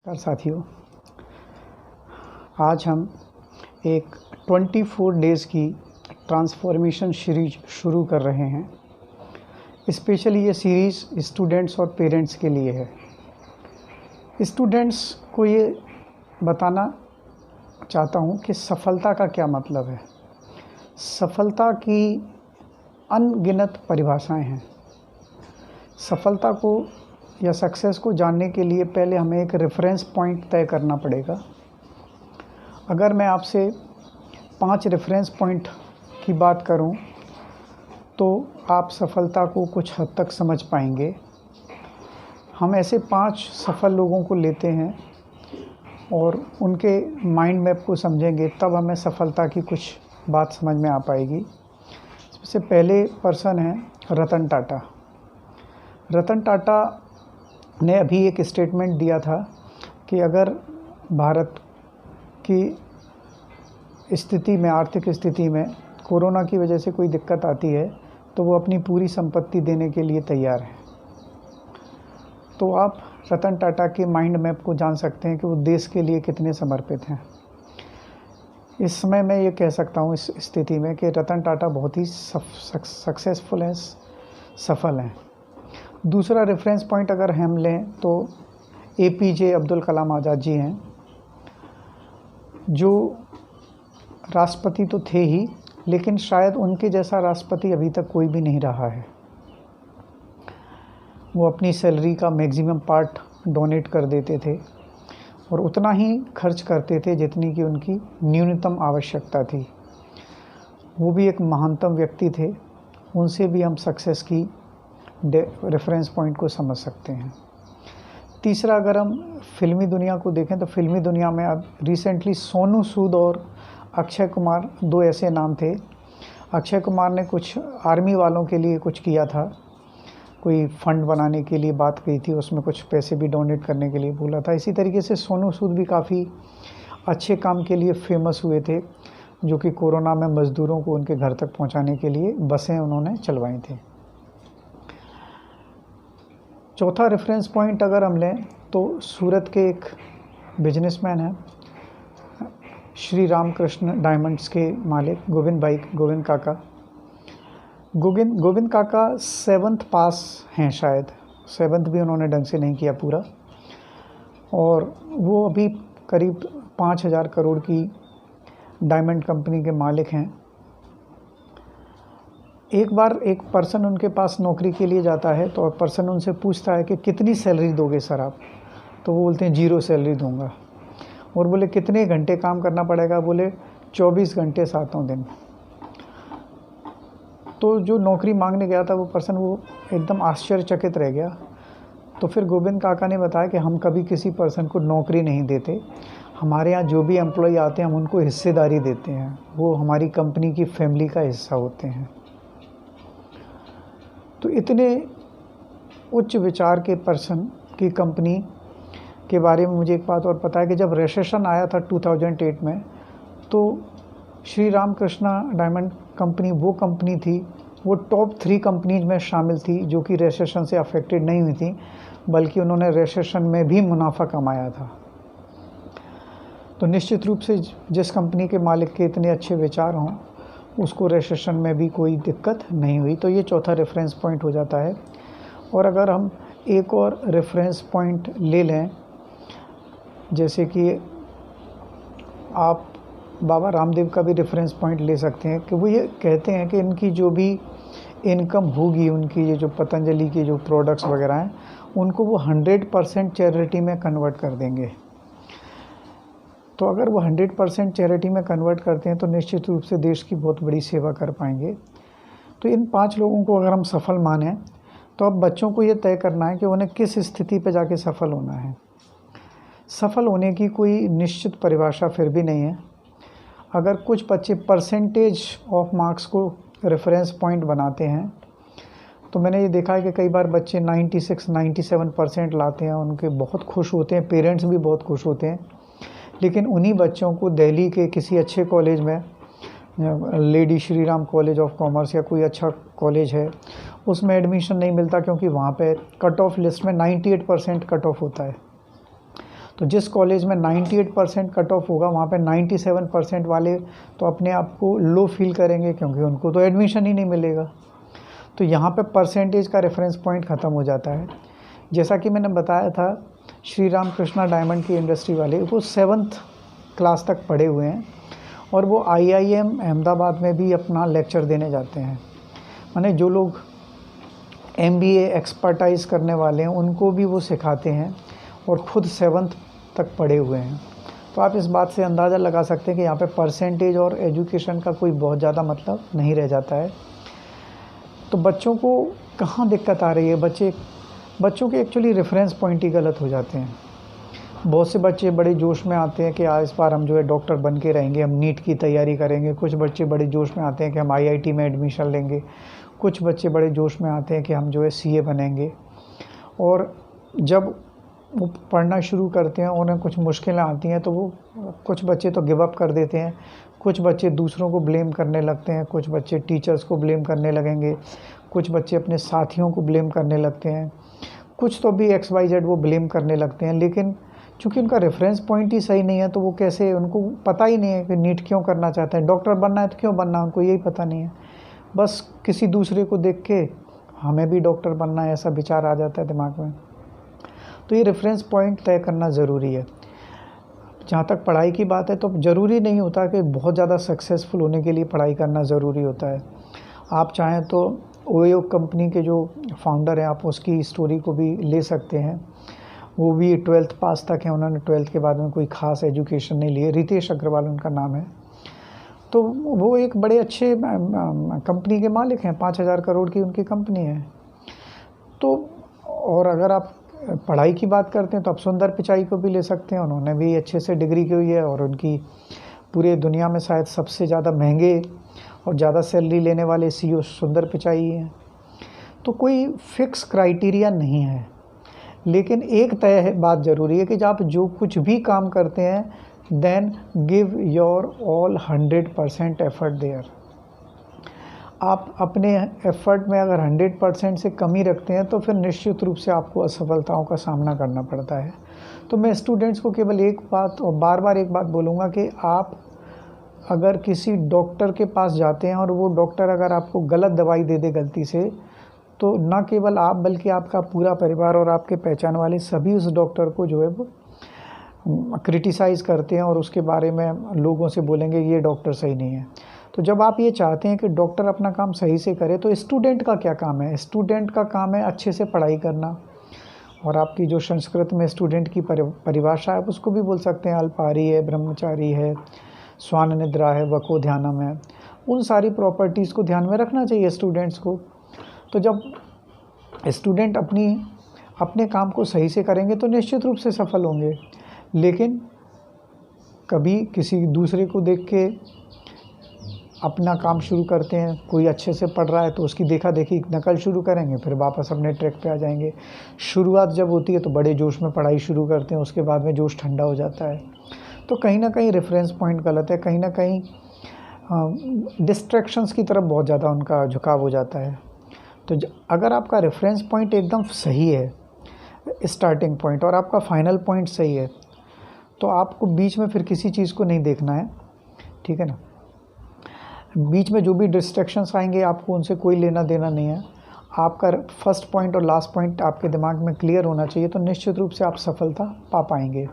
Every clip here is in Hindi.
साथियों, आज हम एक 24 डेज़ की ट्रांसफॉर्मेशन सीरीज शुरू कर रहे हैं। स्पेशली ये सीरीज़ स्टूडेंट्स और पेरेंट्स के लिए है। स्टूडेंट्स को ये बताना चाहता हूँ कि सफलता का क्या मतलब है। सफलता की अनगिनत परिभाषाएं हैं। सफलता को या सक्सेस को जानने के लिए पहले हमें एक रेफरेंस पॉइंट तय करना पड़ेगा। अगर मैं आपसे 5 रेफरेंस पॉइंट की बात करूं तो आप सफलता को कुछ हद तक समझ पाएंगे। हम ऐसे 5 सफल लोगों को लेते हैं और उनके माइंड मैप को समझेंगे, तब हमें सफलता की कुछ बात समझ में आ पाएगी। सबसे पहले पर्सन हैं रतन टाटा। रतन टाटा ने अभी एक स्टेटमेंट दिया था कि अगर भारत की स्थिति में, आर्थिक स्थिति में कोरोना की वजह से कोई दिक्कत आती है तो वो अपनी पूरी संपत्ति देने के लिए तैयार है। तो आप रतन टाटा के माइंड मैप को जान सकते हैं कि वो देश के लिए कितने समर्पित हैं। इस समय मैं ये कह सकता हूँ इस स्थिति में कि रतन टाटा बहुत ही सक्सेसफुल हैं, सफल हैं। दूसरा रेफरेंस पॉइंट अगर हम लें तो APJ अब्दुल कलाम आज़ाद जी हैं, जो राष्ट्रपति तो थे ही, लेकिन शायद उनके जैसा राष्ट्रपति अभी तक कोई भी नहीं रहा है। वो अपनी सैलरी का मैक्सिमम पार्ट डोनेट कर देते थे और उतना ही खर्च करते थे जितनी कि उनकी न्यूनतम आवश्यकता थी। वो भी एक महानतम व्यक्ति थे। उनसे भी हम सक्सेस की रेफरेंस पॉइंट को समझ सकते हैं। तीसरा, अगर हम फिल्मी दुनिया को देखें तो फिल्मी दुनिया में अब रिसेंटली सोनू सूद और अक्षय कुमार, 2 ऐसे नाम थे। अक्षय कुमार ने कुछ आर्मी वालों के लिए कुछ किया था, कोई फंड बनाने के लिए बात कही थी, उसमें कुछ पैसे भी डोनेट करने के लिए बोला था। इसी तरीके से सोनू सूद भी काफ़ी अच्छे काम के लिए फेमस हुए थे, जो कि कोरोना में मज़दूरों को उनके घर तक पहुंचाने के लिए बसें उन्होंने चलवाई थी। चौथा रेफरेंस पॉइंट अगर हम लें तो सूरत के एक बिजनेसमैन हैं, श्री राम कृष्ण डायमंड्स के मालिक गोविंद काका। गोविंद काका 7th पास हैं, शायद 7th भी उन्होंने ढंग से नहीं किया पूरा, और वो अभी करीब 5000 करोड़ की डायमंड कंपनी के मालिक हैं। एक बार एक पर्सन उनके पास नौकरी के लिए जाता है तो पर्सन उनसे पूछता है कि कितनी सैलरी दोगे सर आप? तो वो बोलते हैं 0 सैलरी दूंगा। और बोले कितने घंटे काम करना पड़ेगा? बोले 24 घंटे 7 दिन। तो जो नौकरी मांगने गया था वो पर्सन, वो एकदम आश्चर्यचकित रह गया। तो फिर गोविंद काका ने बताया कि हम कभी किसी पर्सन को नौकरी नहीं देते। हमारे यहाँ जो भी एम्प्लॉय आते हैं हम उनको हिस्सेदारी देते हैं, वो हमारी कंपनी की फैमिली का हिस्सा होते हैं। तो इतने उच्च विचार के पर्सन की कंपनी के बारे में मुझे एक बात और पता है कि जब रिसेशन आया था 2008 में, तो श्री राम कृष्णा डायमंड कंपनी वो कंपनी थी, वो टॉप 3 कंपनीज में शामिल थी जो कि रिसेशन से अफेक्टेड नहीं हुई थी, बल्कि उन्होंने रिसेशन में भी मुनाफा कमाया था। तो निश्चित रूप से जिस कंपनी के मालिक के इतने अच्छे विचार हों, उसको रिसेशन में भी कोई दिक्कत नहीं हुई। तो ये चौथा रेफरेंस पॉइंट हो जाता है। और अगर हम एक और रेफरेंस पॉइंट ले लें, जैसे कि आप बाबा रामदेव का भी रेफरेंस पॉइंट ले सकते हैं कि वो ये कहते हैं कि इनकी जो भी इनकम होगी, उनकी ये जो पतंजलि के जो प्रोडक्ट्स वगैरह हैं, उनको वो 100% चैरिटी में कन्वर्ट कर देंगे। तो अगर वो 100% चैरिटी में कन्वर्ट करते हैं तो निश्चित रूप से देश की बहुत बड़ी सेवा कर पाएंगे। तो इन 5 लोगों को अगर हम सफल मानें तो अब बच्चों को ये तय करना है कि उन्हें किस स्थिति पे जाके सफल होना है। सफल होने की कोई निश्चित परिभाषा फिर भी नहीं है। अगर कुछ बच्चे परसेंटेज ऑफ मार्क्स को रेफरेंस पॉइंट बनाते हैं तो मैंने ये देखा है कि कई बार बच्चे 96-97% लाते हैं, उनके बहुत खुश होते हैं, पेरेंट्स भी बहुत खुश होते हैं। लेकिन उन्हीं बच्चों को दिल्ली के किसी अच्छे कॉलेज में, lady Shri Ram college of commerce या कोई अच्छा कॉलेज है, उसमें एडमिशन नहीं मिलता क्योंकि वहाँ पे कट ऑफ लिस्ट में 98% कट ऑफ होता है। तो जिस कॉलेज में 98% कट ऑफ होगा वहाँ पे 97% वाले तो अपने आप को लो फील करेंगे, क्योंकि उनको तो एडमिशन ही नहीं मिलेगा। तो यहाँ पे परसेंटेज का रेफरेंस पॉइंट ख़त्म हो जाता है। जैसा कि मैंने बताया था, श्री राम कृष्णा डायमंड की इंडस्ट्री वाले वो 7th क्लास तक पढ़े हुए हैं और वो IIM अहमदाबाद में भी अपना लेक्चर देने जाते हैं। माने जो लोग MBA एक्सपर्टाइज करने वाले हैं उनको भी वो सिखाते हैं और ख़ुद 7th तक पढ़े हुए हैं। तो आप इस बात से अंदाज़ा लगा सकते हैं कि यहाँ पे परसेंटेज और एजुकेशन का कोई बहुत ज़्यादा मतलब नहीं रह जाता है। तो बच्चों को कहाँ दिक्कत आ रही है, बच्चों के एक्चुअली रेफरेंस पॉइंट ही गलत हो जाते हैं। बहुत से बच्चे बड़े जोश में आते हैं कि इस बार हम जो है डॉक्टर बन के रहेंगे, हम नीट की तैयारी करेंगे। कुछ बच्चे बड़े जोश में आते हैं कि हम IIT में एडमिशन लेंगे। कुछ बच्चे बड़े जोश में आते हैं कि हम जो है CA बनेंगे। और जब वो पढ़ना शुरू करते हैं, उन्हें कुछ मुश्किलें आती हैं तो वो कुछ बच्चे तो गिव अप कर देते हैं, कुछ बच्चे दूसरों को ब्लेम करने लगते हैं, कुछ बच्चे टीचर्स को ब्लेम करने लगेंगे, कुछ बच्चे अपने साथियों को ब्लेम करने लगते हैं, कुछ तो भी XYZ वो ब्लेम करने लगते हैं। लेकिन चूँकि उनका रेफरेंस पॉइंट ही सही नहीं है तो वो कैसे, उनको पता ही नहीं है कि नीट क्यों करना चाहते हैं, डॉक्टर बनना है तो क्यों बनना है, उनको यही पता नहीं है। बस किसी दूसरे को देख के हमें भी डॉक्टर बनना है ऐसा विचार आ जाता है दिमाग में। तो ये रेफरेंस पॉइंट तय करना ज़रूरी है। जहाँ तक पढ़ाई की बात है तो ज़रूरी नहीं होता कि बहुत ज़्यादा सक्सेसफुल होने के लिए पढ़ाई करना ज़रूरी होता है। आप चाहें तो ओयो कंपनी के जो फाउंडर हैं, आप उसकी स्टोरी को भी ले सकते हैं। वो भी 12th पास तक हैं, उन्होंने 12th के बाद में कोई ख़ास एजुकेशन नहीं ली है। रितेश अग्रवाल उनका नाम है। तो वो एक बड़े अच्छे कंपनी के मालिक हैं, 5000 करोड़ की उनकी कंपनी है। तो और अगर आप पढ़ाई की बात करते हैं तो आप सुंदर पिचाई को भी ले सकते हैं। उन्होंने भी अच्छे से डिग्री की हुई है और उनकी पूरे दुनिया में शायद सबसे ज़्यादा महंगे और ज़्यादा सैलरी लेने वाले CEO सुंदर पिचाई हैं। तो कोई फिक्स क्राइटेरिया नहीं है, लेकिन एक तय है, बात ज़रूरी है कि जब आप जो कुछ भी काम करते हैं then give your all 100% effort there. आप अपने एफर्ट में अगर 100% से कमी रखते हैं तो फिर निश्चित रूप से आपको असफलताओं का सामना करना पड़ता है। तो मैं स्टूडेंट्स को केवल एक बात और बार बार एक बात बोलूँगा कि आप अगर किसी डॉक्टर के पास जाते हैं और वो डॉक्टर अगर आपको गलत दवाई दे दे गलती से, तो न केवल आप बल्कि आपका पूरा परिवार और आपके पहचान वाले सभी उस डॉक्टर को जो है वो क्रिटिसाइज़ करते हैं और उसके बारे में लोगों से बोलेंगे ये डॉक्टर सही नहीं है। तो जब आप ये चाहते हैं कि डॉक्टर अपना काम सही से करे तो स्टूडेंट का क्या काम है? स्टूडेंट का काम है अच्छे से पढ़ाई करना। और आपकी जो संस्कृत में स्टूडेंट की परिभाषा है उसको भी बोल सकते हैं, अल्पाहारी है, ब्रह्मचारी है, स्वान निद्रा है, वको ध्यानम है। उन सारी प्रॉपर्टीज़ को ध्यान में रखना चाहिए स्टूडेंट्स को। तो जब स्टूडेंट अपने काम को सही से करेंगे तो निश्चित रूप से सफल होंगे। लेकिन कभी किसी दूसरे को देख के अपना काम शुरू करते हैं, कोई अच्छे से पढ़ रहा है तो उसकी देखा देखी नकल शुरू करेंगे, फिर वापस अपने ट्रैक पे आ जाएंगे। शुरुआत जब होती है तो बड़े जोश में पढ़ाई शुरू करते हैं, उसके बाद में जोश ठंडा हो जाता है। तो कहीं ना कहीं रेफरेंस पॉइंट गलत है, कहीं ना कहीं डिस्ट्रैक्शंस की तरफ बहुत ज़्यादा उनका झुकाव हो जाता है। तो अगर आपका रेफरेंस पॉइंट एकदम सही है, स्टार्टिंग पॉइंट, और आपका फाइनल पॉइंट सही है, तो आपको बीच में फिर किसी चीज़ को नहीं देखना है, ठीक है ना। बीच में जो भी डिस्ट्रैक्शंस आएंगे आपको उनसे कोई लेना देना नहीं है। आपका फर्स्ट पॉइंट और लास्ट पॉइंट आपके दिमाग में क्लियर होना चाहिए, तो निश्चित रूप से आप सफलता पा पाएंगे।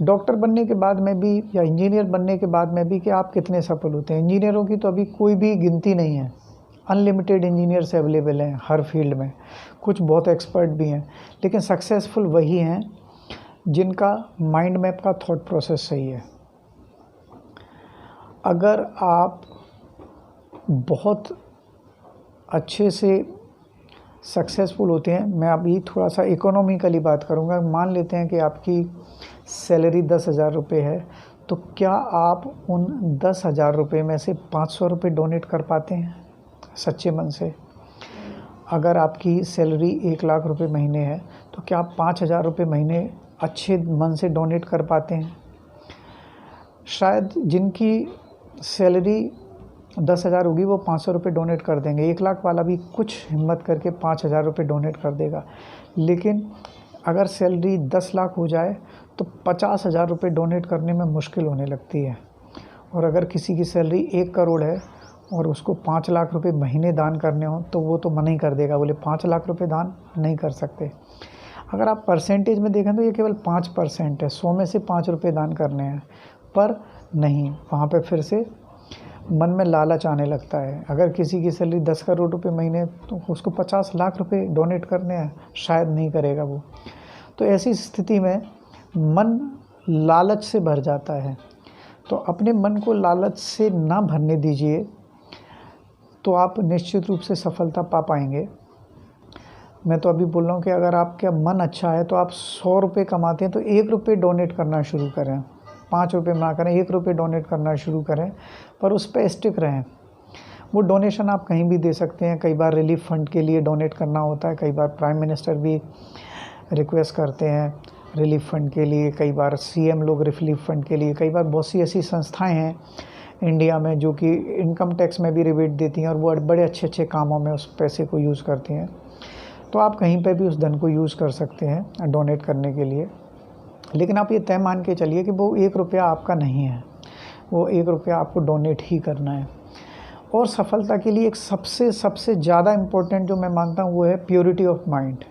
डॉक्टर बनने के बाद में भी या इंजीनियर बनने के बाद में भी कि आप कितने सफल होते हैं। इंजीनियरों की तो अभी कोई भी गिनती नहीं है, अनलिमिटेड इंजीनियर्स अवेलेबल हैं हर फील्ड में, कुछ बहुत एक्सपर्ट भी हैं, लेकिन सक्सेसफुल वही हैं जिनका माइंड मैप का थॉट प्रोसेस सही है। अगर आप बहुत अच्छे से सक्सेसफुल होते हैं, मैं अभी थोड़ा सा इकोनॉमिकली बात करूंगा। मान लेते हैं कि आपकी सैलरी 10,000 रुपये है, तो क्या आप उन 10,000 रुपये में से 500 रुपये डोनेट कर पाते हैं सच्चे मन से? अगर आपकी सैलरी 1 लाख रुपये महीने है तो क्या आप 5,000 रुपये महीने अच्छे मन से डोनेट कर पाते हैं? शायद जिनकी सैलरी 10,000 होगी वो 500 रुपये डोनेट कर देंगे, 1 लाख वाला भी कुछ हिम्मत करके 5,000 रुपये डोनेट कर देगा। लेकिन अगर सैलरी 10 लाख हो जाए तो 50,000 रुपये डोनेट करने में मुश्किल होने लगती है। और अगर किसी की सैलरी 1 करोड़ है और उसको 5 लाख रुपए महीने दान करने हो तो वो तो मना ही कर देगा, बोले 5 लाख रुपए दान नहीं कर सकते। अगर आप परसेंटेज में देखें तो ये केवल 5% है, 100 में से 5 रुपये दान करने हैं। पर नहीं, वहाँ पे फिर से मन में लालच आने लगता है। अगर किसी की सैलरी 10 करोड़ रुपए महीने तो उसको 50 लाख रुपए डोनेट करने हैं, शायद नहीं करेगा वो। तो ऐसी स्थिति में मन लालच से भर जाता है। तो अपने मन को लालच से ना भरने दीजिए, तो आप निश्चित रूप से सफलता पा पाएंगे। मैं तो अभी बोल रहा हूँ कि अगर आपका मन अच्छा है तो आप 100 रुपये कमाते हैं तो 1 रुपये डोनेट करना शुरू करें, 5 रुपये ना करें, 1 रुपये डोनेट करना शुरू करें, पर उस पर स्टिक रहें। वो डोनेशन आप कहीं भी दे सकते हैं। कई बार रिलीफ फंड के लिए डोनेट करना होता है, कई बार प्राइम मिनिस्टर भी रिक्वेस्ट करते हैं रिलीफ फंड के लिए, कई बार सीएम लोग रिलीफ फंड के लिए, कई बार बहुत सी ऐसी संस्थाएं हैं इंडिया में जो कि इनकम टैक्स में भी रिबेट देती हैं और वो बड़े अच्छे अच्छे कामों में उस पैसे को यूज़ करती हैं। तो आप कहीं पे भी उस धन को यूज़ कर सकते हैं डोनेट करने के लिए। लेकिन आप ये तय मान के चलिए कि वो 1 रुपया आपका नहीं है, वो 1 रुपया आपको डोनेट ही करना है। और सफलता के लिए एक सबसे ज़्यादा इम्पोर्टेंट जो मैं मानता हूँ वो है प्योरिटी ऑफ माइंड।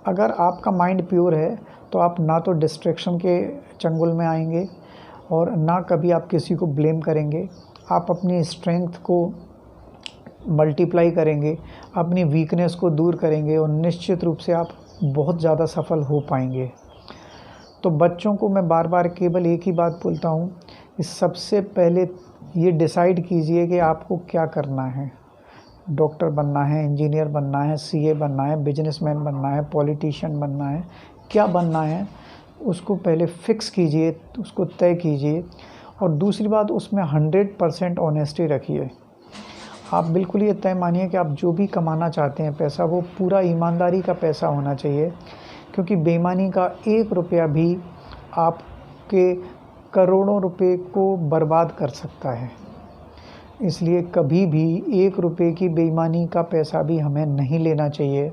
अगर आपका माइंड प्योर है तो आप ना तो डिस्ट्रैक्शन के चंगुल में आएंगे और ना कभी आप किसी को ब्लेम करेंगे। आप अपनी स्ट्रेंथ को मल्टीप्लाई करेंगे, अपनी वीकनेस को दूर करेंगे और निश्चित रूप से आप बहुत ज़्यादा सफल हो पाएंगे। तो बच्चों को मैं बार बार केवल एक ही बात बोलता हूँ कि सबसे पहले ये डिसाइड कीजिए कि आपको क्या करना है। डॉक्टर बनना है, इंजीनियर बनना है, सीए बनना है, बिजनेसमैन बनना है, पॉलिटिशियन बनना है, क्या बनना है उसको पहले फिक्स कीजिए, उसको तय कीजिए। और दूसरी बात, उसमें 100% ऑनेस्टी रखिए। आप बिल्कुल ये तय मानिए कि आप जो भी कमाना चाहते हैं पैसा, वो पूरा ईमानदारी का पैसा होना चाहिए, क्योंकि बेईमानी का 1 रुपया भी आपके करोड़ों रुपए को बर्बाद कर सकता है। इसलिए कभी भी 1 रुपये की बेईमानी का पैसा भी हमें नहीं लेना चाहिए,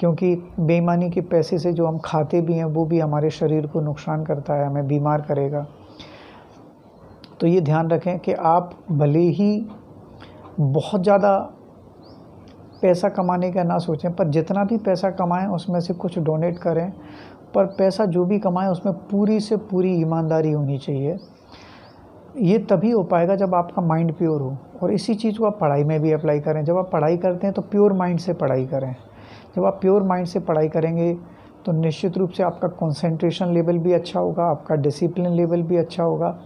क्योंकि बेईमानी के पैसे से जो हम खाते भी हैं वो भी हमारे शरीर को नुकसान करता है, हमें बीमार करेगा। तो ये ध्यान रखें कि आप भले ही बहुत ज़्यादा पैसा कमाने का ना सोचें, पर जितना भी पैसा कमाएं उसमें से कुछ डोनेट करें, पर पैसा जो भी कमाएं उसमें पूरी से पूरी ईमानदारी होनी चाहिए। ये तभी हो पाएगा जब आपका माइंड प्योर हो। और इसी चीज़ को आप पढ़ाई में भी अप्लाई करें। जब आप पढ़ाई करते हैं तो प्योर माइंड से पढ़ाई करें। जब आप प्योर माइंड से पढ़ाई करेंगे तो निश्चित रूप से आपका कंसंट्रेशन लेवल भी अच्छा होगा, आपका डिसिप्लिन लेवल भी अच्छा होगा,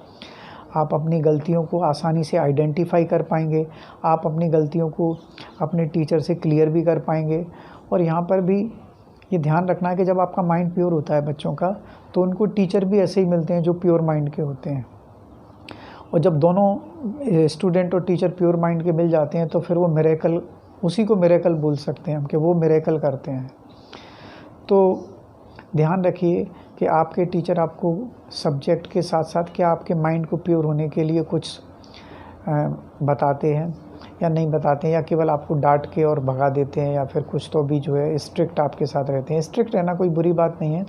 आप अपनी गलतियों को आसानी से आइडेंटिफाई कर पाएंगे, आप अपनी गलतियों को अपने टीचर से क्लियर भी कर पाएंगे। और यहाँ पर भी ये ध्यान रखना है कि जब आपका माइंड प्योर होता है बच्चों का, तो उनको टीचर भी ऐसे ही मिलते हैं जो प्योर माइंड के होते हैं। और जब दोनों स्टूडेंट और टीचर प्योर माइंड के मिल जाते हैं तो फिर वो मिरेकल, उसी को मिरेकल बोल सकते हैं हम कि वो मिरेकल करते हैं। तो ध्यान रखिए कि आपके टीचर आपको सब्जेक्ट के साथ साथ क्या आपके माइंड को प्योर होने के लिए कुछ बताते हैं या नहीं बताते हैं, या केवल आपको डांट के और भगा देते हैं, या फिर कुछ तो भी जो है स्ट्रिक्ट आपके साथ रहते हैं। स्ट्रिक्ट रहना कोई बुरी बात नहीं है,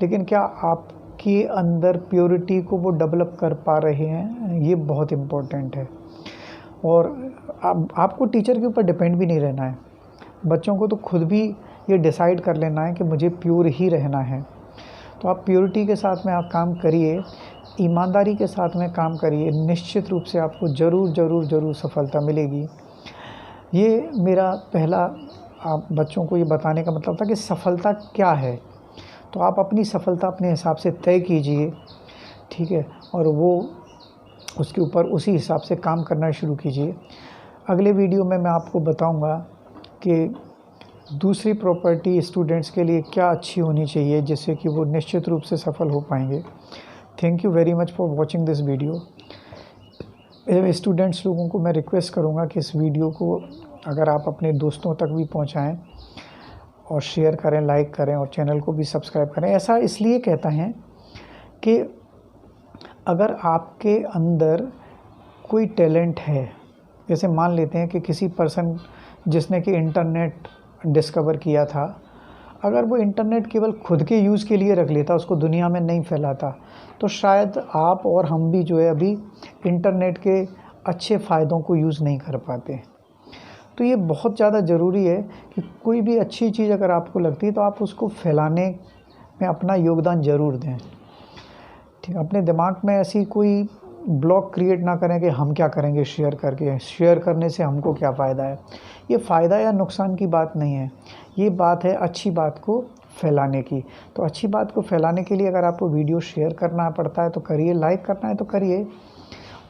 लेकिन क्या आपके अंदर प्योरिटी को वो डेवलप कर पा रहे हैं, ये बहुत इम्पोर्टेंट है। और आपको टीचर के ऊपर डिपेंड भी नहीं रहना है। बच्चों को तो खुद भी ये डिसाइड कर लेना है कि मुझे प्योर ही रहना है। तो आप प्योरिटी के साथ में आप काम करिए, ईमानदारी के साथ में काम करिए, निश्चित रूप से आपको ज़रूर सफलता मिलेगी। ये मेरा पहला आप बच्चों को ये बताने का मतलब था कि सफलता क्या है। तो आप अपनी सफलता अपने हिसाब से तय कीजिए, ठीक है, और वो उसके ऊपर उसी हिसाब से काम करना शुरू कीजिए। अगले वीडियो में मैं आपको बताऊंगा कि दूसरी प्रॉपर्टी स्टूडेंट्स के लिए क्या अच्छी होनी चाहिए जिससे कि वो निश्चित रूप से सफल हो पाएंगे। Thank you very much for watching this video. Students लोगों को मैं रिक्वेस्ट करूंगा कि इस वीडियो को अगर आप अपने दोस्तों तक भी पहुंचाएं और शेयर करें, लाइक करें और चैनल को भी सब्सक्राइब करें। ऐसा इसलिए कहता है कि अगर आपके अंदर कोई टैलेंट है, जैसे मान लेते हैं कि किसी पर्सन जिसने कि इंटरनेट डिस्कवर किया था, अगर वो इंटरनेट केवल खुद के यूज़ के लिए रख लेता, उसको दुनिया में नहीं फैलाता, तो शायद आप और हम भी जो है अभी इंटरनेट के अच्छे फ़ायदों को यूज़ नहीं कर पाते। तो ये बहुत ज़्यादा ज़रूरी है कि कोई भी अच्छी चीज़ अगर आपको लगती है तो आप उसको फैलाने में अपना योगदान ज़रूर दें। ठीक, अपने दिमाग में ऐसी कोई ब्लॉक क्रिएट ना करें कि हम क्या करेंगे शेयर करके, शेयर करने से हमको क्या फ़ायदा है। ये फ़ायदा या नुकसान की बात नहीं है, ये बात है अच्छी बात को फैलाने की। तो अच्छी बात को फैलाने के लिए अगर आपको वीडियो शेयर करना पड़ता है तो करिए, लाइक करना है तो करिए,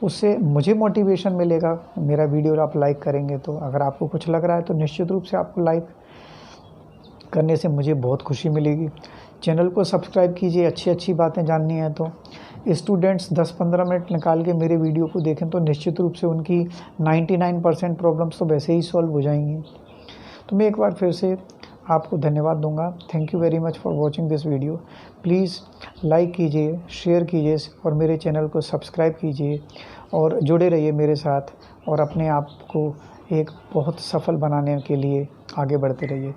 उससे मुझे मोटिवेशन मिलेगा। मेरा वीडियो आप लाइक करेंगे तो अगर आपको कुछ लग रहा है तो निश्चित रूप से आपको लाइक करने से मुझे बहुत खुशी मिलेगी। चैनल को सब्सक्राइब कीजिए, अच्छी अच्छी बातें जाननी है तो। स्टूडेंट्स 10-15 मिनट निकाल के मेरे वीडियो को देखें तो निश्चित रूप से उनकी 99% प्रॉब्लम्स तो वैसे ही सॉल्व हो जाएंगी। तो मैं एक बार फिर से आपको धन्यवाद दूंगा। Thank you very much for watching this video. Please like कीजिए, शेयर कीजिए और मेरे चैनल को सब्सक्राइब कीजिए और जुड़े रहिए मेरे साथ और अपने आप को एक बहुत सफल बनाने के लिए आगे बढ़ते रहिए।